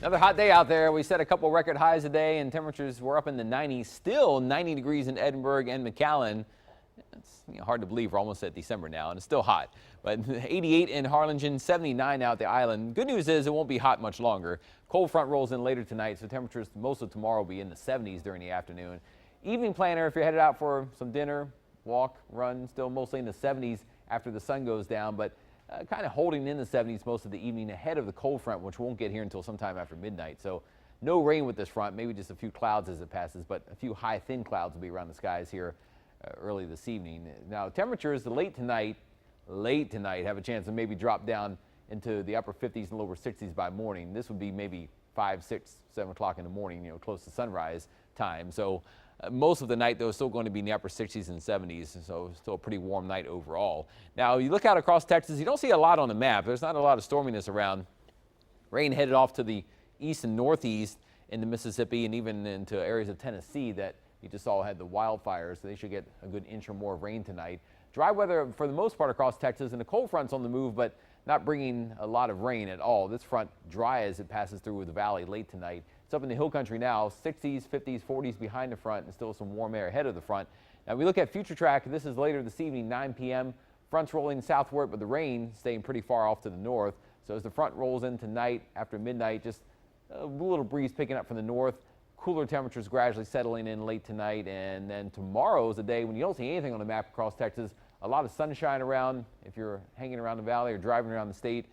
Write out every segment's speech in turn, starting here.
Another hot day out there. We set a couple record highs today, and temperatures were up in the 90s. Still 90 degrees in Edinburgh and McAllen. It's hard to believe we're almost at December now, and it's still hot. But 88 in Harlingen, 79 out the island. Good news is it won't be hot much longer. Cold front rolls in later tonight, so temperatures most of tomorrow will be in the 70s during the afternoon. Evening planner, if you're headed out for some dinner, walk, run, still mostly in the 70s after the sun goes down, but kind of holding in the 70s most of the evening ahead of the cold front, which won't get here until sometime after midnight. So no rain with this front, maybe just a few clouds as it passes, but a few high thin clouds will be around the skies here early this evening. Now temperatures late tonight have a chance to maybe drop down into the upper 50s and lower 60s by morning. This would be maybe 5, 6, 7 o'clock in the morning, close to sunrise time. So most of the night, though, is still going to be in the upper 60s and 70s, so still a pretty warm night overall. Now, you look out across Texas, you don't see a lot on the map. There's not a lot of storminess around. Rain headed off to the east and northeast into Mississippi and even into areas of Tennessee that you just saw had the wildfires, so they should get a good inch or more of rain tonight. Dry weather for the most part across Texas, and the cold front's on the move, but not bringing a lot of rain at all. This front dry as it passes through the valley late tonight. It's up in the hill country now, 60s, 50s, 40s behind the front, and still some warm air ahead of the front. Now we look at future track. This is later this evening, 9 p.m. Fronts rolling southward, but the rain staying pretty far off to the north. So as the front rolls in tonight after midnight, just a little breeze picking up from the north. Cooler temperatures gradually settling in late tonight, and then tomorrow is a day when you don't see anything on the map across Texas. A lot of sunshine around if you're hanging around the valley or driving around the state.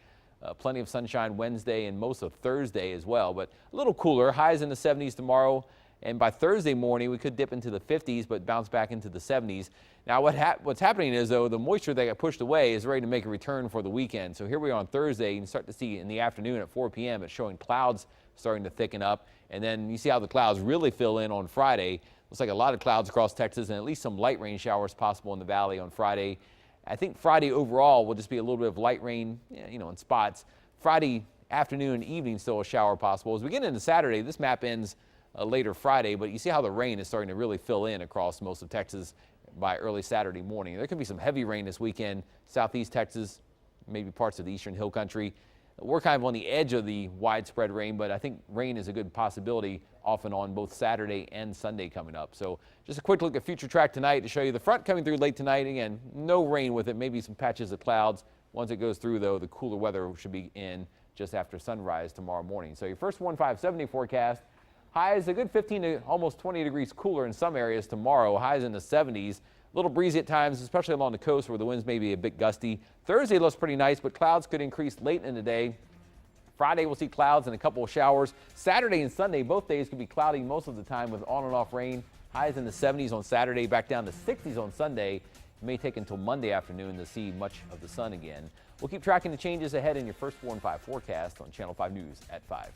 Plenty of sunshine Wednesday and most of Thursday as well, but a little cooler. Highs in the 70s tomorrow, and by Thursday morning we could dip into the 50s but bounce back into the 70s. Now what's happening is, though, the moisture that got pushed away is ready to make a return for the weekend. So here we are on Thursday, and start to see in the afternoon at 4 p.m. it's showing clouds starting to thicken up, and then you see how the clouds really fill in on Friday. Looks like a lot of clouds across Texas and at least some light rain showers possible in the valley on Friday. I think Friday overall will just be a little bit of light rain, in spots. Friday afternoon and evening still a shower possible. As we get into Saturday, this map ends later Friday, but you see how the rain is starting to really fill in across most of Texas by early Saturday morning. There could be some heavy rain this weekend, southeast Texas, maybe parts of the eastern hill country. We're kind of on the edge of the widespread rain, but I think rain is a good possibility off and on both Saturday and Sunday coming up. So just a quick look at future track tonight to show you the front coming through late tonight. Again, no rain with it, maybe some patches of clouds. Once it goes through, though, the cooler weather should be in just after sunrise tomorrow morning. So your first 1570 forecast, highs a good 15 to almost 20 degrees cooler in some areas tomorrow, highs in the 70s. A little breezy at times, especially along the coast where the winds may be a bit gusty. Thursday looks pretty nice, but clouds could increase late in the day. Friday we'll see clouds and a couple of showers. Saturday and Sunday, both days could be cloudy most of the time with on and off rain. Highs in the 70s on Saturday, back down to 60s on Sunday. It may take until Monday afternoon to see much of the sun again. We'll keep tracking the changes ahead in your first 4 and 5 forecast on Channel 5 News at 5.